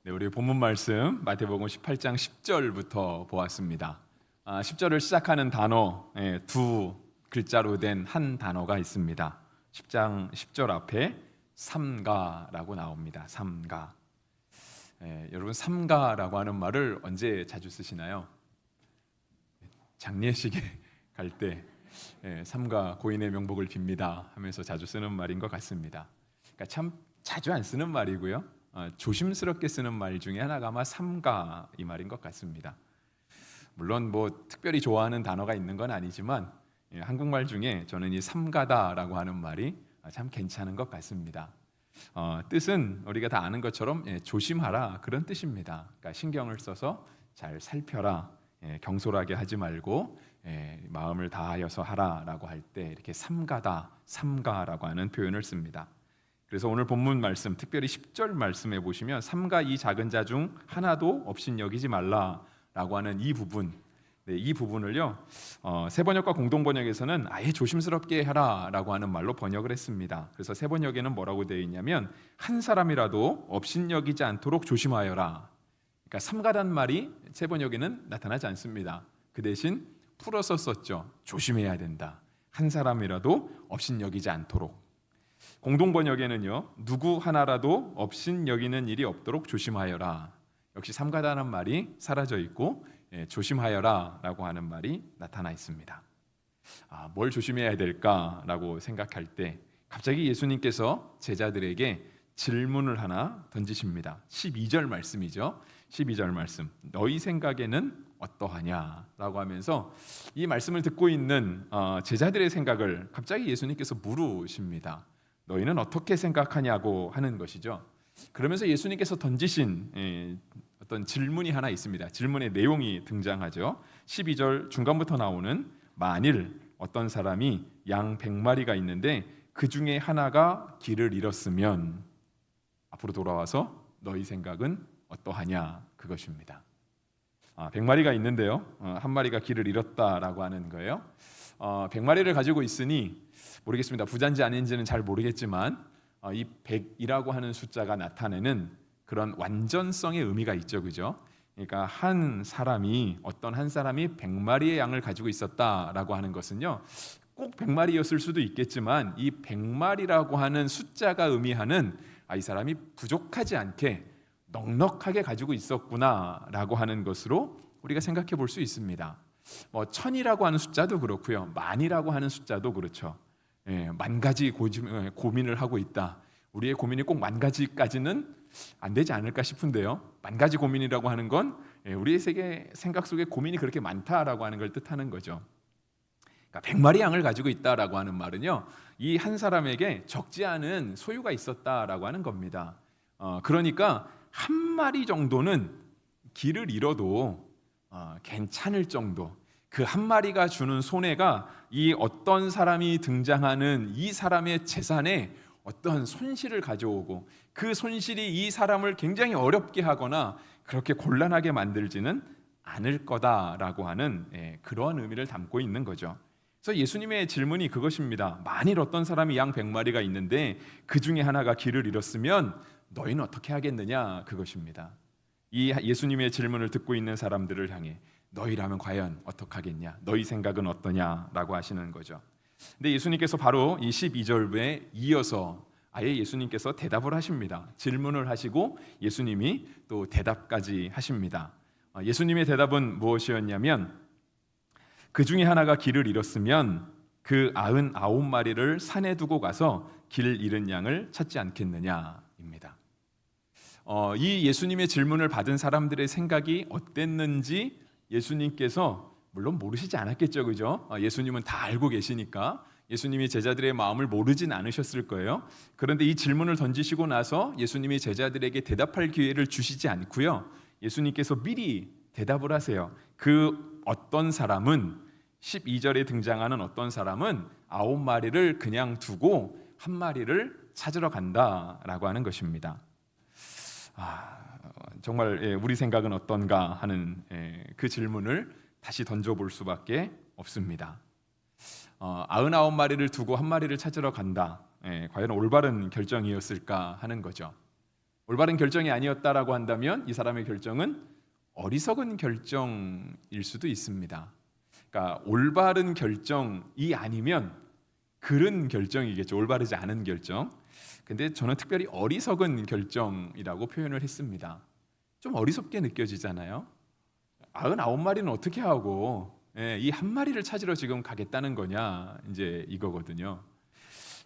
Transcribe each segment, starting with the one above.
네, 우리 본문 말씀 마태복음 18장 10절부터 보았습니다. 10절을 시작하는 단어 두 글자로 된 한 단어가 있습니다. 10장 10절 앞에 삼가라고 나옵니다. 삼가. 여러분 삼가라고 하는 말을 언제 자주 쓰시나요? 장례식에 갈 때 삼가 고인의 명복을 빕니다 하면서 자주 쓰는 말인 것 같습니다. 그러니까 참 자주 안 쓰는 말이고요. 조심스럽게 쓰는 말 중에 하나가 아마 삼가 이 말인 것 같습니다. 물론 뭐 특별히 좋아하는 단어가 있는 건 아니지만 한국말 중에 저는 이 삼가다라고 하는 말이 참 괜찮은 것 같습니다. 뜻은 우리가 다 아는 것처럼 조심하라 그런 뜻입니다. 그러니까 신경을 써서 잘 살펴라, 경솔하게 하지 말고 마음을 다하여서 하라라고 할 때 이렇게 삼가다, 삼가라고 하는 표현을 씁니다. 그래서 오늘 본문 말씀, 특별히 10절 말씀에 보시면 삼가 이 작은 자 중 하나도 없인 여기지 말라라고 하는 이 부분, 이 부분을요 세번역과 공동번역에서는 아예 조심스럽게 해라라고 하는 말로 번역을 했습니다. 그래서 세번역에는 뭐라고 되어 있냐면 한 사람이라도 없인 여기지 않도록 조심하여라. 그러니까 삼가란 말이 세번역에는 나타나지 않습니다. 그 대신 풀어서 썼죠. 조심해야 된다. 한 사람이라도 없인 여기지 않도록. 공동번역에는요 누구 하나라도 없인 여기는 일이 없도록 조심하여라. 역시 삼가다는 말이 사라져 있고 조심하여라 라고 하는 말이 나타나 있습니다. 뭘 조심해야 될까라고 생각할 때 갑자기 예수님께서 제자들에게 질문을 하나 던지십니다. 12절 말씀이죠. 12절 말씀, 너희 생각에는 어떠하냐 라고 하면서 이 말씀을 듣고 있는 제자들의 생각을 갑자기 예수님께서 물으십니다. 너희는 어떻게 생각하냐고 하는 것이죠. 그러면서 예수님께서 던지신 어떤 질문이 하나 있습니다. 질문의 내용이 등장하죠. 12절 중간부터 나오는 만일 어떤 사람이 양 100마리가 있는데 그 중에 하나가 길을 잃었으면 앞으로 돌아와서 너희 생각은 어떠하냐 그것입니다. 100마리가 있는데요 한 마리가 길을 잃었다라고 하는 거예요. 100마리를 가지고 있으니 모르겠습니다. 부자인지 아닌지는 잘 모르겠지만 이 100이라고 하는 숫자가 나타내는 그런 완전성의 의미가 있죠, 그죠? 그러니까 어떤 한 사람이 100마리의 양을 가지고 있었다라고 하는 것은요 꼭 100마리였을 수도 있겠지만 이 100마리라고 하는 숫자가 의미하는 이 사람이 부족하지 않게 넉넉하게 가지고 있었구나라고 하는 것으로 우리가 생각해 볼 수 있습니다. 뭐 1000이라고 하는 숫자도 그렇고요, 만이라고 하는 숫자도 그렇죠. 만 가지 고민을 하고 있다. 우리의 고민이 꼭 만 가지까지는 안 되지 않을까 싶은데요. 만 가지 고민이라고 하는 건 우리의 생각 속에 고민이 그렇게 많다라고 하는 걸 뜻하는 거죠. 그러니까 100마리 양을 가지고 있다라고 하는 말은요, 이 한 사람에게 적지 않은 소유가 있었다라고 하는 겁니다. 그러니까 한 마리 정도는 길을 잃어도 괜찮을 정도, 그 한 마리가 주는 손해가 이 어떤 사람이 등장하는 이 사람의 재산에 어떤 손실을 가져오고 그 손실이 이 사람을 굉장히 어렵게 하거나 그렇게 곤란하게 만들지는 않을 거다라고 하는 그런 의미를 담고 있는 거죠. 그래서 예수님의 질문이 그것입니다. 만일 어떤 사람이 양 100마리가 있는데 그 중에 하나가 길을 잃었으면 너희는 어떻게 하겠느냐 그것입니다. 이 예수님의 질문을 듣고 있는 사람들을 향해 너희라면 과연 어떡하겠냐, 너희 생각은 어떠냐라고 하시는 거죠. 근데 예수님께서 바로 이 12절에 이어서 아예 예수님께서 대답을 하십니다. 질문을 하시고 예수님이 또 대답까지 하십니다. 예수님의 대답은 무엇이었냐면 그 중에 하나가 길을 잃었으면 그 99마리를 산에 두고 가서 길 잃은 양을 찾지 않겠느냐입니다. 이 예수님의 질문을 받은 사람들의 생각이 어땠는지 예수님께서 물론 모르시지 않았겠죠, 그죠? 예수님은 다 알고 계시니까 예수님이 제자들의 마음을 모르진 않으셨을 거예요. 그런데 이 질문을 던지시고 나서 예수님이 제자들에게 대답할 기회를 주시지 않고요, 예수님께서 미리 대답을 하세요. 그 어떤 사람은 12절에 등장하는 어떤 사람은 9마리를 그냥 두고 한 마리를 찾으러 간다라고 하는 것입니다. 정말 우리 생각은 어떤가 하는 그 질문을 다시 던져볼 수밖에 없습니다. 99마리를 두고 한 마리를 찾으러 간다. 과연 올바른 결정이었을까 하는 거죠. 올바른 결정이 아니었다라고 한다면 이 사람의 결정은 어리석은 결정일 수도 있습니다. 그러니까 올바른 결정이 아니면 그른 결정이겠죠. 올바르지 않은 결정. 근데 저는 특별히 어리석은 결정이라고 표현을 했습니다. 좀 어리석게 느껴지잖아요. 99마리는 어떻게 하고 이 한 마리를 찾으러 지금 가겠다는 거냐, 이제 이거거든요.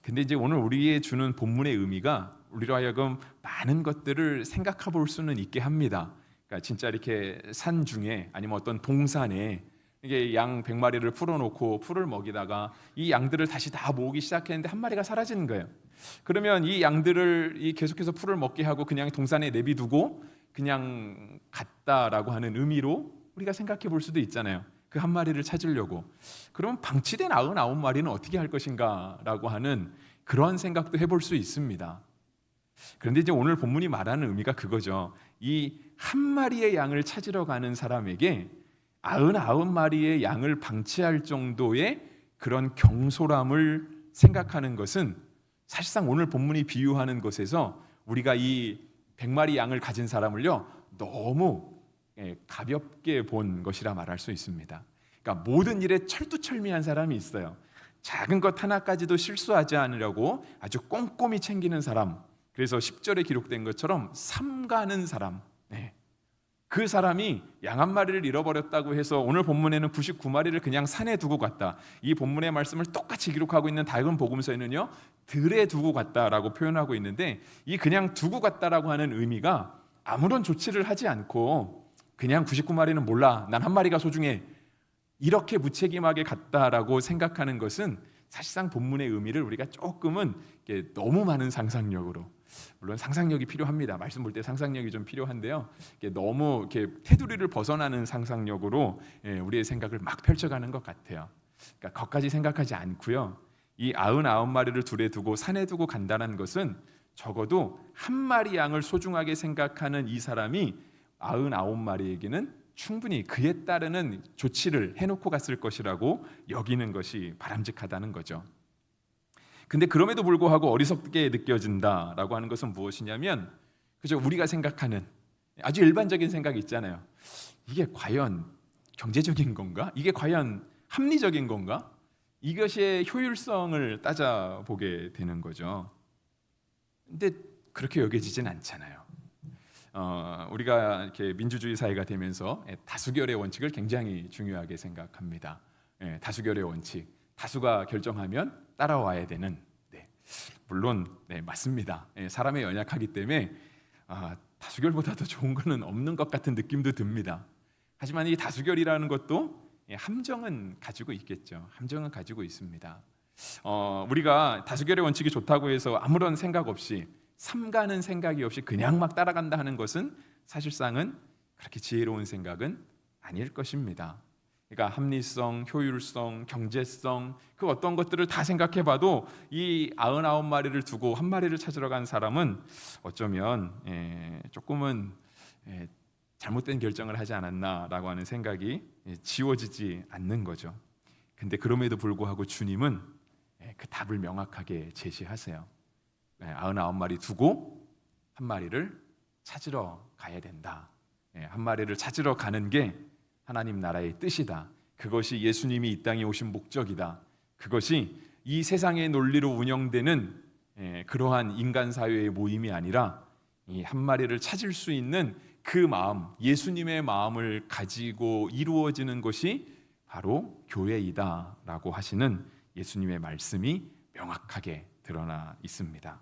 근데 이제 오늘 우리의 주는 본문의 의미가 우리로 하여금 많은 것들을 생각해 볼 수는 있게 합니다. 그러니까 진짜 이렇게 산 중에 아니면 어떤 동산에 이게 양 100마리를 풀어놓고 풀을 먹이다가 이 양들을 다시 다 모으기 시작했는데 한 마리가 사라지는 거예요. 그러면 이 양들을 계속해서 풀을 먹게 하고 그냥 동산에 내비두고 그냥 갔다라고 하는 의미로 우리가 생각해 볼 수도 있잖아요. 그 한 마리를 찾으려고. 그러면 방치된 99마리는 어떻게 할 것인가 라고 하는 그런 생각도 해볼 수 있습니다. 그런데 이제 오늘 본문이 말하는 의미가 그거죠. 이 한 마리의 양을 찾으러 가는 사람에게 99마리의 양을 방치할 정도의 그런 경솔함을 생각하는 것은 사실상 오늘 본문이 비유하는 것에서 우리가 이 100마리 양을 가진 사람을요 너무 가볍게 본 것이라 말할 수 있습니다. 그러니까 모든 일에 철두철미한 사람이 있어요. 작은 것 하나까지도 실수하지 않으려고 아주 꼼꼼히 챙기는 사람. 그래서 10절에 기록된 것처럼 삼가는 사람. 그 사람이 양 한 마리를 잃어버렸다고 해서 오늘 본문에는 99마리를 그냥 산에 두고 갔다. 이 본문의 말씀을 똑같이 기록하고 있는 다른 복음서에는요 들에 두고 갔다라고 표현하고 있는데, 이 그냥 두고 갔다라고 하는 의미가 아무런 조치를 하지 않고 그냥 99마리는 몰라, 난 한 마리가 소중해, 이렇게 무책임하게 갔다라고 생각하는 것은 사실상 본문의 의미를 우리가 조금은 너무 많은 상상력으로, 물론 상상력이 필요합니다. 말씀 볼 때 상상력이 좀 필요한데요. 너무 이렇게 테두리를 벗어나는 상상력으로 우리의 생각을 막 펼쳐가는 것 같아요. 그러니까 거기까지 생각하지 않고요. 이 99마리를 둘에 두고 산에 두고 간다는 것은 적어도 한 마리 양을 소중하게 생각하는 이 사람이 99마리에게는 충분히 그에 따르는 조치를 해놓고 갔을 것이라고 여기는 것이 바람직하다는 거죠. 근데 그럼에도 불구하고 어리석게 느껴진다라고 하는 것은 무엇이냐면, 그죠, 우리가 생각하는 아주 일반적인 생각이 있잖아요. 이게 과연 경제적인 건가? 이게 과연 합리적인 건가? 이것의 효율성을 따져보게 되는 거죠. 근데 그렇게 여겨지진 않잖아요. 우리가 이렇게 민주주의 사회가 되면서 다수결의 원칙을 굉장히 중요하게 생각합니다. 다수결의 원칙, 다수가 결정하면 따라와야 되는. 물론 맞습니다. 사람의 연약하기 때문에 다수결보다 더 좋은 거는 없는 것 같은 느낌도 듭니다. 하지만 이 다수결이라는 것도 함정은 가지고 있겠죠. 함정은 가지고 있습니다. 우리가 다수결의 원칙이 좋다고 해서 아무런 생각 없이, 삼가는 생각이 없이 그냥 막 따라간다 하는 것은 사실상은 그렇게 지혜로운 생각은 아닐 것입니다. 그러니까 합리성, 효율성, 경제성, 그 어떤 것들을 다 생각해봐도 이 99마리를 두고 한 마리를 찾으러 간 사람은 어쩌면 조금은 잘못된 결정을 하지 않았나라고 하는 생각이 지워지지 않는 거죠. 근데 그럼에도 불구하고 주님은 그 답을 명확하게 제시하세요. 99마리 두고 한 마리를 찾으러 가야 된다. 한 마리를 찾으러 가는 게 하나님 나라의 뜻이다. 그것이 예수님이 이 땅에 오신 목적이다. 그것이 이 세상의 논리로 운영되는 그러한 인간 사회의 모임이 아니라 이 한 마리를 찾을 수 있는 그 마음, 예수님의 마음을 가지고 이루어지는 것이 바로 교회이다라고 하시는 예수님의 말씀이 명확하게 드러나 있습니다.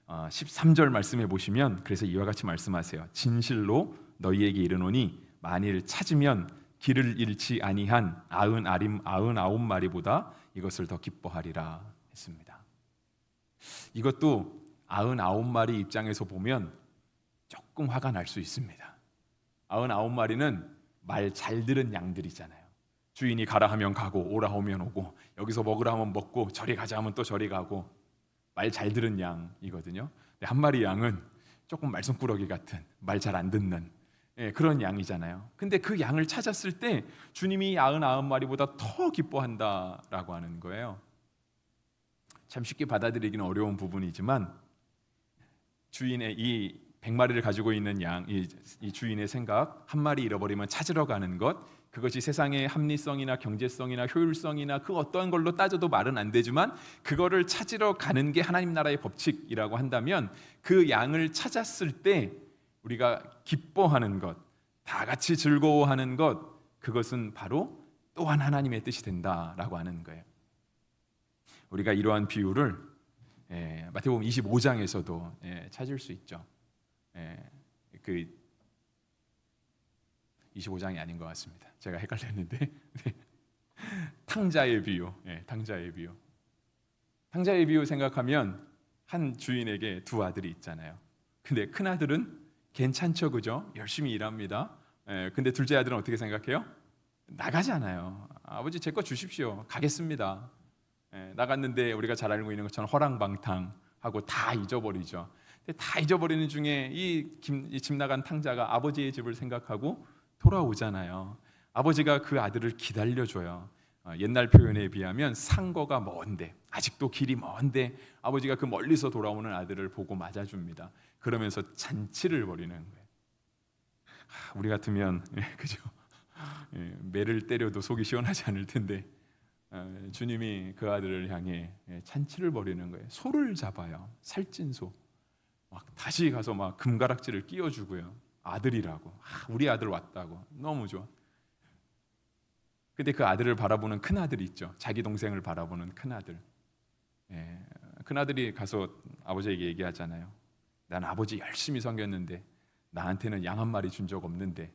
13절 말씀해 보시면 그래서 이와 같이 말씀하세요. 진실로 너희에게 이르노니 만일 찾으면 길을 잃지 아니한 99마리보다 이것을 더 기뻐하리라 했습니다. 이것도 99마리 입장에서 보면 조금 화가 날 수 있습니다. 99마리는 말 잘 들은 양들이잖아요. 주인이 가라 하면 가고 오라 하면 오고 여기서 먹으라 하면 먹고 저리 가자 하면 또 저리 가고 말 잘 들은 양이거든요. 근데 한 마리 양은 조금 말썽꾸러기 같은, 말 잘 안 듣는 그런 양이잖아요. 근데 그 양을 찾았을 때 주님이 99마리보다 더 기뻐한다라고 하는 거예요. 참 쉽게 받아들이기는 어려운 부분이지만 주인의 이 100마리를 가지고 있는 양, 이 주인의 생각, 한 마리 잃어버리면 찾으러 가는 것, 그것이 세상의 합리성이나 경제성이나 효율성이나 그 어떠한 걸로 따져도 말은 안 되지만 그거를 찾으러 가는 게 하나님 나라의 법칙이라고 한다면 그 양을 찾았을 때 우리가 기뻐하는 것, 다 같이 즐거워하는 것, 그것은 바로 또한 하나님의 뜻이 된다라고 하는 거예요. 우리가 이러한 비유를 마태복음 25장에서도 찾을 수 있죠. 그 25장이 아닌 것 같습니다. 제가 헷갈렸는데 탕자의 비유, 탕자의 비유. 탕자의 비유 생각하면 한 주인에게 두 아들이 있잖아요. 근데 큰 아들은 괜찮죠, 그죠? 열심히 일합니다. 근데 둘째 아들은 어떻게 생각해요? 나가잖아요. 아버지 제 거 주십시오. 가겠습니다. 나갔는데 우리가 잘 알고 있는 것처럼 허랑방탕하고 다 잊어버리죠. 근데 다 잊어버리는 중에 이 집 나간 탕자가 아버지의 집을 생각하고 돌아오잖아요. 아버지가 그 아들을 기다려줘요. 옛날 표현에 비하면 상거가 먼데, 아직도 길이 먼데 아버지가 그 멀리서 돌아오는 아들을 보고 맞아줍니다. 그러면서 잔치를 벌이는 거예요. 우리 같으면 그죠? 매를 때려도 속이 시원하지 않을 텐데 주님이 그 아들을 향해 잔치를 벌이는 거예요. 소를 잡아요. 살찐 소. 막 다시 가서 막 금가락지를 끼워주고요. 아들이라고. 우리 아들 왔다고. 너무 좋아. 근데 그 아들을 바라보는 큰 아들이 있죠. 자기 동생을 바라보는 큰 아들. 큰 아들이 가서 아버지에게 얘기하잖아요. 난 아버지 열심히 섬겼는데 나한테는 양 한 마리 준 적 없는데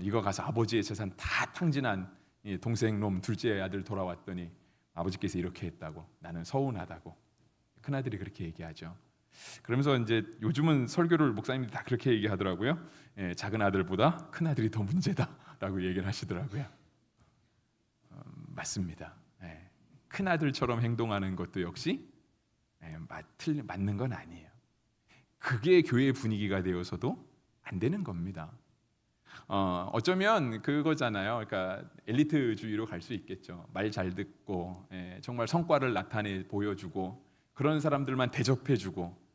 이거 가서 아버지의 재산 다 탕진한 동생 놈 둘째 아들 돌아왔더니 아버지께서 이렇게 했다고. 나는 서운하다고. 큰 아들이 그렇게 얘기하죠. 그러면서 이제 요즘은 설교를 목사님들이 다 그렇게 얘기하더라고요. 작은 아들보다 큰 아들이 더 문제다라고 얘기를 하시더라고요. 맞습니다. 큰 아들처럼 행동하는 것도 역시 맞는 건 아니에요. 그게 교회의 분위기가 되어서도 안 되는 겁니다. 어쩌면 그거잖아요. 그러니까 엘리트주의로 갈 수 있겠죠. 말 잘 듣고 정말 성과를 나타내 보여주고 그런 사람들만 대접해주고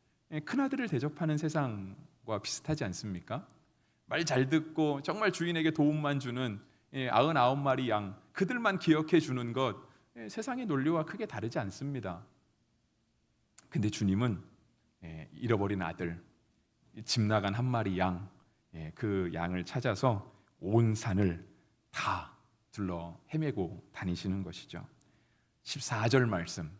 큰 아들을 대접하는 세상과 비슷하지 않습니까? 말 잘 듣고 정말 주인에게 도움만 주는 99마리 양 그들만 기억해 주는 것 세상의 논리와 크게 다르지 않습니다. 근데 주님은 잃어버린 아들, 집 나간 한 마리 양, 그 양을 찾아서 온 산을 다 둘러 헤매고 다니시는 것이죠. 14절 말씀,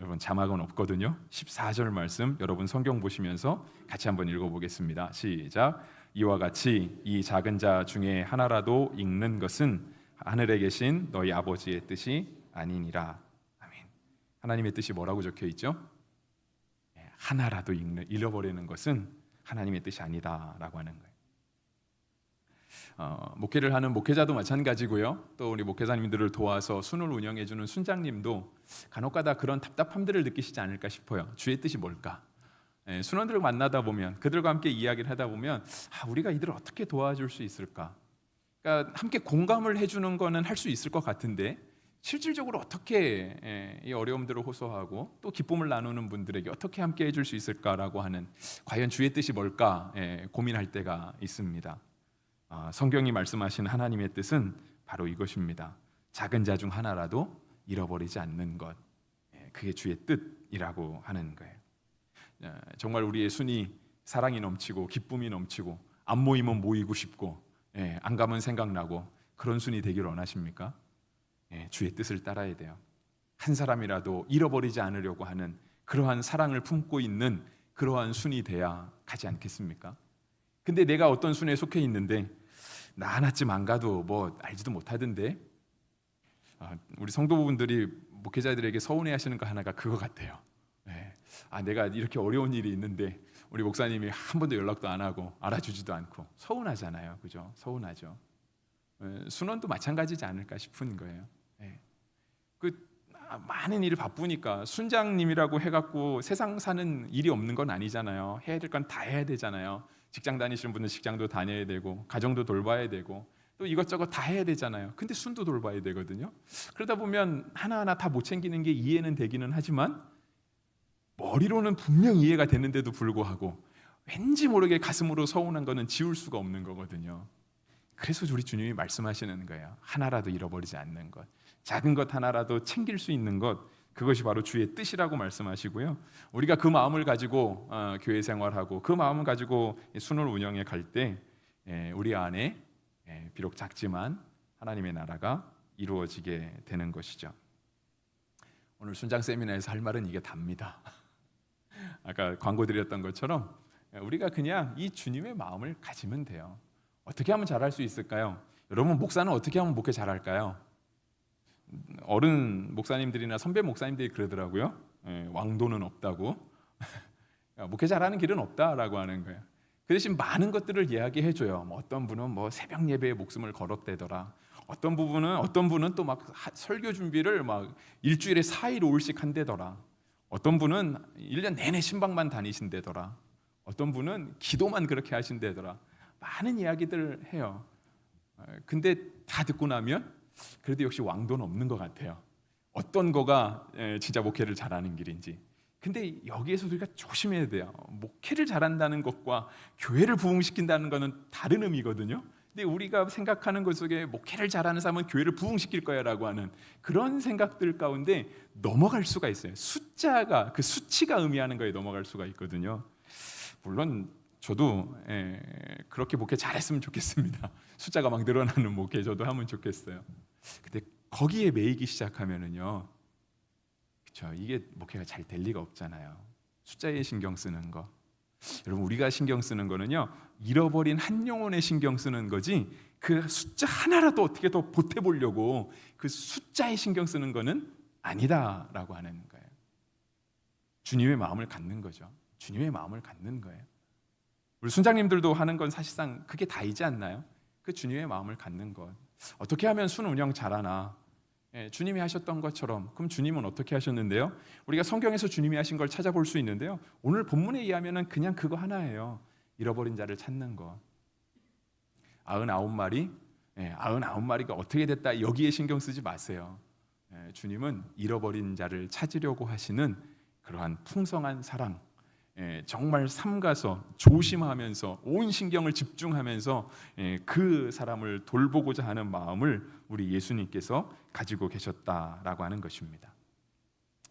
여러분 자막은 없거든요. 14절 말씀 여러분 성경 보시면서 같이 한번 읽어보겠습니다. 시작. 이와 같이 이 작은 자 중에 하나라도 읽는 것은 하늘에 계신 너희 아버지의 뜻이 아니니라. 아멘. 하나님의 뜻이 뭐라고 적혀 있죠? 하나라도 잃어버리는 것은 하나님의 뜻이 아니다라고 하는 거예요. 목회를 하는 목회자도 마찬가지고요. 또 우리 목회자님들을 도와서 순을 운영해주는 순장님도 간혹가다 그런 답답함들을 느끼시지 않을까 싶어요. 주의 뜻이 뭘까? 순원들을 만나다 보면 그들과 함께 이야기를 하다 보면 우리가 이들을 어떻게 도와줄 수 있을까? 그러니까 함께 공감을 해주는 거는 할 수 있을 것 같은데 실질적으로 어떻게 이 어려움들을 호소하고 또 기쁨을 나누는 분들에게 어떻게 함께 해줄 수 있을까라고 하는 과연 주의 뜻이 뭘까 고민할 때가 있습니다. 성경이 말씀하신 하나님의 뜻은 바로 이것입니다. 작은 자 중 하나라도 잃어버리지 않는 것, 그게 주의 뜻이라고 하는 거예요. 정말 우리의 순이 사랑이 넘치고 기쁨이 넘치고 안 모이면 모이고 싶고 안 가면 생각나고 그런 순이 되기를 원하십니까? 주의 뜻을 따라야 돼요. 한 사람이라도 잃어버리지 않으려고 하는 그러한 사랑을 품고 있는 그러한 순이 돼야 가지 않겠습니까? 근데 내가 어떤 순에 속해 있는데 나 하나쯤 안 가도 뭐 알지도 못하던데 우리 성도분들이 목회자들에게 서운해하시는 거 하나가 그거 같아요. 내가 이렇게 어려운 일이 있는데 우리 목사님이 한 번도 연락도 안 하고 알아주지도 않고 서운하잖아요, 그죠? 서운하죠. 순원도 마찬가지지 않을까 싶은 거예요. 많은 일을 바쁘니까 순장님이라고 해갖고 세상 사는 일이 없는 건 아니잖아요. 해야 될 건 다 해야 되잖아요. 직장 다니시는 분은 직장도 다녀야 되고 가정도 돌봐야 되고 또 이것저것 다 해야 되잖아요. 근데 순도 돌봐야 되거든요. 그러다 보면 하나하나 다 못 챙기는 게 이해는 되기는 하지만 머리로는 분명 이해가 되는데도 불구하고 왠지 모르게 가슴으로 서운한 거는 지울 수가 없는 거거든요. 그래서 우리 주님이 말씀하시는 거예요. 하나라도 잃어버리지 않는 것, 작은 것 하나라도 챙길 수 있는 것, 그것이 바로 주의 뜻이라고 말씀하시고요. 우리가 그 마음을 가지고 교회 생활하고 그 마음을 가지고 순을 운영해 갈 때 우리 안에 비록 작지만 하나님의 나라가 이루어지게 되는 것이죠. 오늘 순장 세미나에서 할 말은 이게 답니다. 아까 광고 드렸던 것처럼 우리가 그냥 이 주님의 마음을 가지면 돼요. 어떻게 하면 잘할 수 있을까요? 여러분, 목사는 어떻게 하면 목회 잘할까요? 어른 목사님들이나 선배 목사님들이 그러더라고요. 왕도는 없다고. 목회 잘하는 길은 없다라고 하는 거예요. 그 대신 많은 것들을 이야기해줘요. 어떤 분은 새벽 예배에 목숨을 걸었대더라. 어떤 분은 또 막 설교 준비를 막 일주일에 4일 5일씩 한대더라. 어떤 분은 1년 내내 신방만 다니신대더라. 어떤 분은 기도만 그렇게 하신대더라. 많은 이야기들을 해요. 근데 다 듣고 나면 그래도 역시 왕도는 없는 것 같아요. 어떤 거가 진짜 목회를 잘하는 길인지. 근데 여기에서 우리가 조심해야 돼요. 목회를 잘한다는 것과 교회를 부흥시킨다는 것은 다른 의미거든요. 근데 우리가 생각하는 것 속에 목회를 잘하는 사람은 교회를 부흥시킬 거야라고 하는 그런 생각들 가운데 넘어갈 수가 있어요. 숫자가, 그 수치가 의미하는 거에 넘어갈 수가 있거든요. 물론 저도 그렇게 목회 잘했으면 좋겠습니다. 숫자가 막 늘어나는 목회 저도 하면 좋겠어요. 근데 거기에 매이기 시작하면은요, 그렇죠? 이게 목회가 잘 될 리가 없잖아요. 숫자에 신경 쓰는 거. 여러분, 우리가 신경 쓰는 거는요, 잃어버린 한 영혼에 신경 쓰는 거지, 그 숫자 하나라도 어떻게 더 보태보려고 그 숫자에 신경 쓰는 거는 아니다라고 하는 거예요. 주님의 마음을 갖는 거죠. 주님의 마음을 갖는 거예요. 우리 순장님들도 하는 건 사실상 그게 다이지 않나요? 그 주님의 마음을 갖는 것. 어떻게 하면 순 운영 잘하나? 주님이 하셨던 것처럼. 그럼 주님은 어떻게 하셨는데요? 우리가 성경에서 주님이 하신 걸 찾아볼 수 있는데요, 오늘 본문에 의하면 그냥 그거 하나예요. 잃어버린 자를 찾는 것. 99마리, 99마리가 어떻게 됐다, 여기에 신경 쓰지 마세요. 주님은 잃어버린 자를 찾으려고 하시는 그러한 풍성한 사랑, 정말 삼가서 조심하면서 온 신경을 집중하면서 그 사람을 돌보고자 하는 마음을 우리 예수님께서 가지고 계셨다라고 하는 것입니다.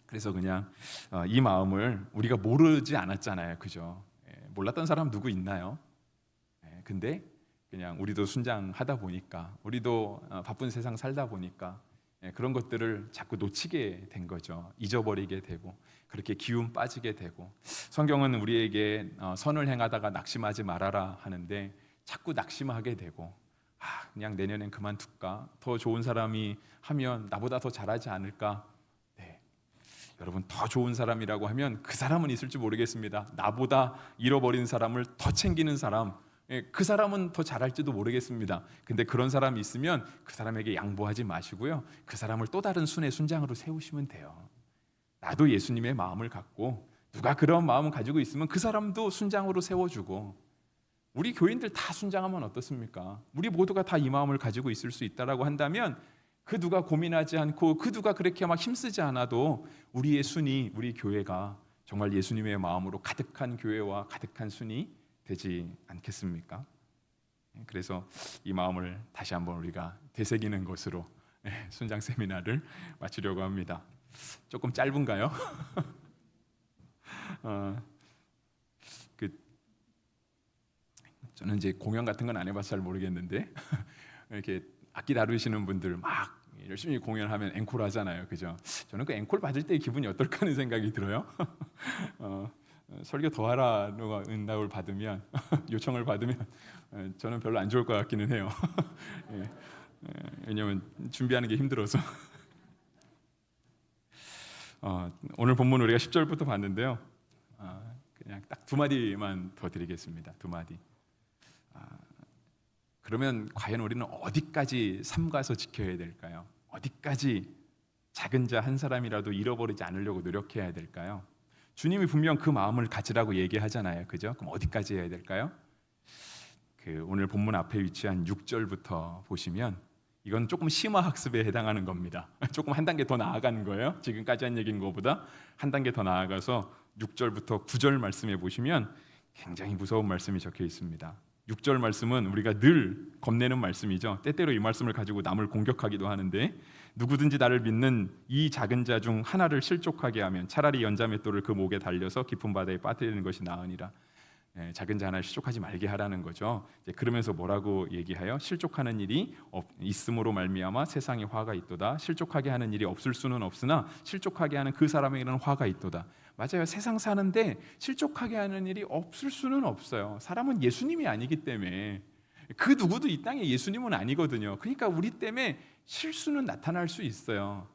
그래서 그냥 이 마음을 우리가 모르지 않았잖아요, 그죠? 몰랐던 사람 누구 있나요? 근데 그냥 우리도 순장하다 보니까, 우리도 바쁜 세상 살다 보니까 그런 것들을 자꾸 놓치게 된 거죠. 잊어버리게 되고 그렇게 기운 빠지게 되고, 성경은 우리에게 선을 행하다가 낙심하지 말아라 하는데 자꾸 낙심하게 되고, 그냥 내년엔 그만둘까? 더 좋은 사람이 하면 나보다 더 잘하지 않을까? 네. 여러분, 더 좋은 사람이라고 하면 그 사람은 있을지 모르겠습니다. 나보다 잃어버린 사람을 더 챙기는 사람, 그 사람은 더 잘할지도 모르겠습니다. 근데 그런 사람이 있으면 그 사람에게 양보하지 마시고요, 그 사람을 또 다른 순의 순장으로 세우시면 돼요. 나도 예수님의 마음을 갖고, 누가 그런 마음을 가지고 있으면 그 사람도 순장으로 세워주고, 우리 교인들 다 순장하면 어떻습니까? 우리 모두가 다 이 마음을 가지고 있을 수 있다라고 한다면, 그 누가 고민하지 않고 그 누가 그렇게 막 힘쓰지 않아도 우리의 순이, 우리 교회가 정말 예수님의 마음으로 가득한 교회와 가득한 순이 되지 않겠습니까? 그래서 이 마음을 다시 한번 우리가 되새기는 것으로 순장 세미나를 마치려고 합니다. 조금 짧은가요? 저는 이제 공연 같은 건 안 해봐서 잘 모르겠는데 이렇게 악기 다루시는 분들 막 열심히 공연하면 앵콜 하잖아요, 그죠? 저는 그 앵콜 받을 때 기분이 어떨까 하는 생각이 들어요. 설교 더 하라는 응답을 받으면 요청을 받으면 저는 별로 안 좋을 것 같기는 해요. 왜냐하면 준비하는 게 힘들어서. 오늘 본문 우리가 10절부터 봤는데요, 그냥 딱 두 마디만 더 드리겠습니다. 두 마디. 그러면 과연 우리는 어디까지 삼가서 지켜야 될까요? 어디까지 작은 자 한 사람이라도 잃어버리지 않으려고 노력해야 될까요? 주님이 분명 그 마음을 가지라고 얘기하잖아요, 그죠? 그럼 어디까지 해야 될까요? 오늘 본문 앞에 위치한 6절부터 보시면 이건 조금 심화 학습에 해당하는 겁니다. 조금 한 단계 더 나아가는 거예요. 지금까지 한 얘기인 것보다 한 단계 더 나아가서 6절부터 9절 말씀에 보시면 굉장히 무서운 말씀이 적혀 있습니다. 6절 말씀은 우리가 늘 겁내는 말씀이죠. 때때로 이 말씀을 가지고 남을 공격하기도 하는데, 누구든지 나를 믿는 이 작은 자 중 하나를 실족하게 하면 차라리 연자맷돌을 그 목에 달려서 깊은 바다에 빠뜨리는 것이 나으니라. 작은 자 하나를 실족하지 말게 하라는 거죠. 그러면서 뭐라고 얘기하여? 실족하는 일이 있음으로 말미암아 세상에 화가 있도다. 실족하게 하는 일이 없을 수는 없으나 실족하게 하는 그 사람에게는 화가 있도다. 맞아요. 세상 사는데 실족하게 하는 일이 없을 수는 없어요. 사람은 예수님이 아니기 때문에. 그 누구도 이 땅에 예수님은 아니거든요. 그러니까 우리 때문에 실수는 나타날 수 있어요.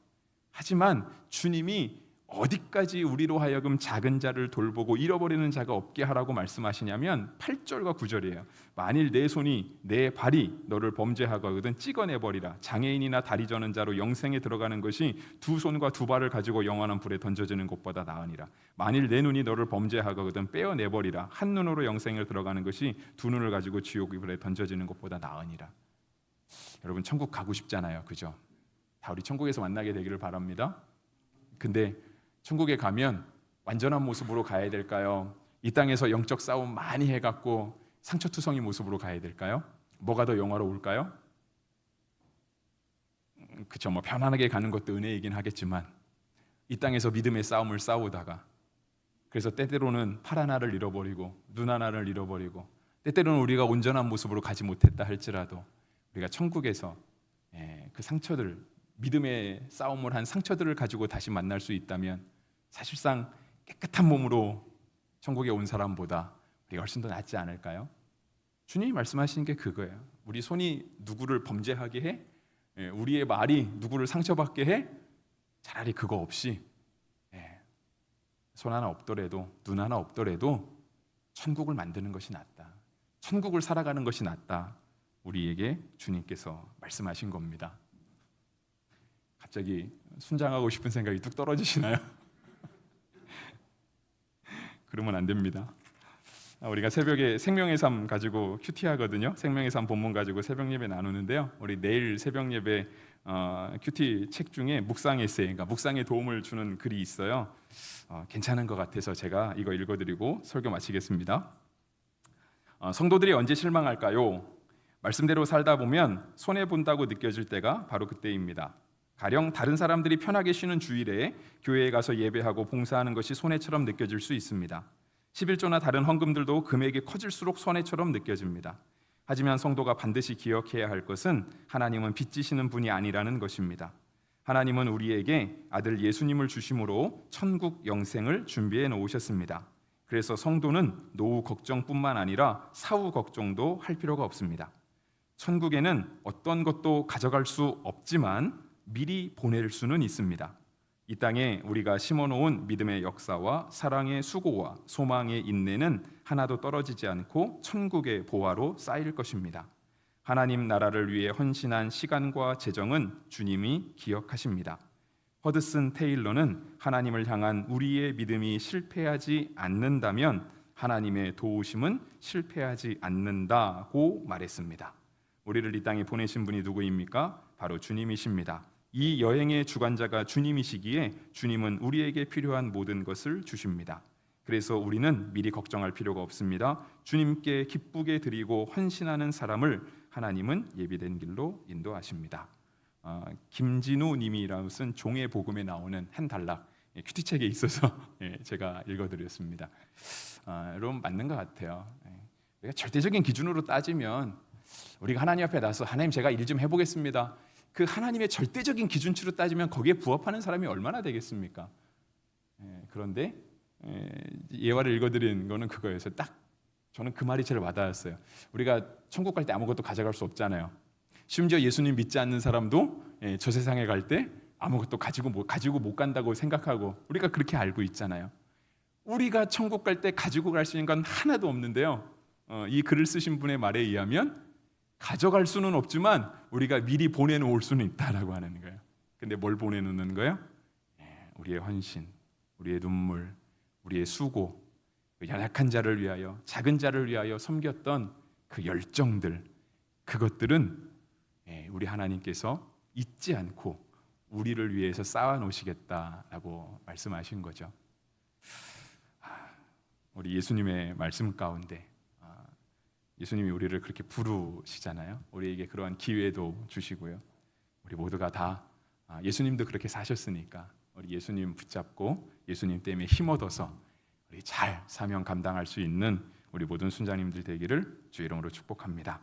하지만 주님이 어디까지 우리로 하여금 작은 자를 돌보고 잃어버리는 자가 없게 하라고 말씀하시냐면 8절과 9절이에요. 만일 내 손이 내 발이 너를 범죄하거든 찍어내버리라. 장애인이나 다리 저는 자로 영생에 들어가는 것이 두 손과 두 발을 가지고 영원한 불에 던져지는 것보다 나으니라. 만일 내 눈이 너를 범죄하거든 빼어내버리라. 한 눈으로 영생에 들어가는 것이 두 눈을 가지고 지옥의 불에 던져지는 것보다 나으니라. 여러분 천국 가고 싶잖아요, 그죠? 다 우리 천국에서 만나게 되기를 바랍니다. 근데 천국에 가면 완전한 모습으로 가야 될까요? 이 땅에서 영적 싸움 많이 해갖고 상처투성이 모습으로 가야 될까요? 뭐가 더 영화로울까요? 그쵸, 뭐 편안하게 가는 것도 은혜이긴 하겠지만 이 땅에서 믿음의 싸움을 싸우다가 그래서 때때로는 팔 하나를 잃어버리고 눈 하나를 잃어버리고 때때로는 우리가 온전한 모습으로 가지 못했다 할지라도 우리가 천국에서 그 상처들, 믿음의 싸움을 한 상처들을 가지고 다시 만날 수 있다면 사실상 깨끗한 몸으로 천국에 온 사람보다 우리가 훨씬 더 낫지 않을까요? 주님이 말씀하시는 게 그거예요. 우리 손이 누구를 범죄하게 해? 우리의 말이 누구를 상처받게 해? 차라리 그거 없이 손 하나 없더라도 눈 하나 없더라도 천국을 만드는 것이 낫다. 천국을 살아가는 것이 낫다. 우리에게 주님께서 말씀하신 겁니다. 갑자기 순장하고 싶은 생각이 뚝 떨어지시나요? 그러면 안 됩니다. 우리가 새벽에 생명의 삶 가지고 큐티하거든요. 생명의 삶 본문 가지고 새벽 예배 나누는데요. 우리 내일 새벽 예배 큐티 책 중에 묵상 에세이, 그러니까 묵상에 도움을 주는 글이 있어요. 괜찮은 것 같아서 제가 이거 읽어드리고 설교 마치겠습니다. 성도들이 언제 실망할까요? 말씀대로 살다 보면 손해 본다고 느껴질 때가 바로 그때입니다. 가령 다른 사람들이 편하게 쉬는 주일에 교회에 가서 예배하고 봉사하는 것이 손해처럼 느껴질 수 있습니다. 11조나 다른 헌금들도 금액이 커질수록 손해처럼 느껴집니다. 하지만 성도가 반드시 기억해야 할 것은 하나님은 빚지시는 분이 아니라는 것입니다. 하나님은 우리에게 아들 예수님을 주심으로 천국 영생을 준비해 놓으셨습니다. 그래서 성도는 노후 걱정뿐만 아니라 사후 걱정도 할 필요가 없습니다. 천국에는 어떤 것도 가져갈 수 없지만 미리 보낼 수는 있습니다. 이 땅에 우리가 심어놓은 믿음의 역사와 사랑의 수고와 소망의 인내는 하나도 떨어지지 않고 천국의 보화로 쌓일 것입니다. 하나님 나라를 위해 헌신한 시간과 재정은 주님이 기억하십니다. 허드슨 테일러는 하나님을 향한 우리의 믿음이 실패하지 않는다면 하나님의 도우심은 실패하지 않는다고 말했습니다. 우리를 이 땅에 보내신 분이 누구입니까? 바로 주님이십니다. 이 여행의 주관자가 주님이시기에 주님은 우리에게 필요한 모든 것을 주십니다. 그래서 우리는 미리 걱정할 필요가 없습니다. 주님께 기쁘게 드리고 헌신하는 사람을 하나님은 예비된 길로 인도하십니다. 김진우 님이라고 쓴 종의 복음에 나오는 한 단락 큐티책에 있어서 제가 읽어드렸습니다. 여러분 맞는 것 같아요. 우리가 절대적인 기준으로 따지면 우리가 하나님 앞에 나서 하나님 제가 일 좀 해보겠습니다. 그 하나님의 절대적인 기준치로 따지면 거기에 부합하는 사람이 얼마나 되겠습니까? 그런데 예화를 읽어드린 거는 그거예요. 딱 저는 그 말이 제일 와닿았어요. 우리가 천국 갈 때 아무것도 가져갈 수 없잖아요. 심지어 예수님 믿지 않는 사람도 저 세상에 갈 때 아무것도 가지고 못 간다고 생각하고 우리가 그렇게 알고 있잖아요. 우리가 천국 갈 때 가지고 갈 수 있는 건 하나도 없는데요. 이 글을 쓰신 분의 말에 의하면 가져갈 수는 없지만 우리가 미리 보내놓을 수는 있다라고 하는 거예요. 근데 뭘 보내놓는 거예요? 우리의 헌신, 우리의 눈물, 우리의 수고, 연약한 자를 위하여, 작은 자를 위하여 섬겼던 그 열정들, 그것들은 우리 하나님께서 잊지 않고 우리를 위해서 쌓아놓으시겠다라고 말씀하신 거죠. 우리 예수님의 말씀 가운데 예수님이 우리를 그렇게 부르시잖아요. 우리에게 그러한 기회도 주시고요. 우리 모두가 다 예수님도 그렇게 사셨으니까 우리 예수님 붙잡고 예수님 때문에 힘 얻어서 우리 잘 사명 감당할 수 있는 우리 모든 순장님들 되기를 주의 이름으로 축복합니다.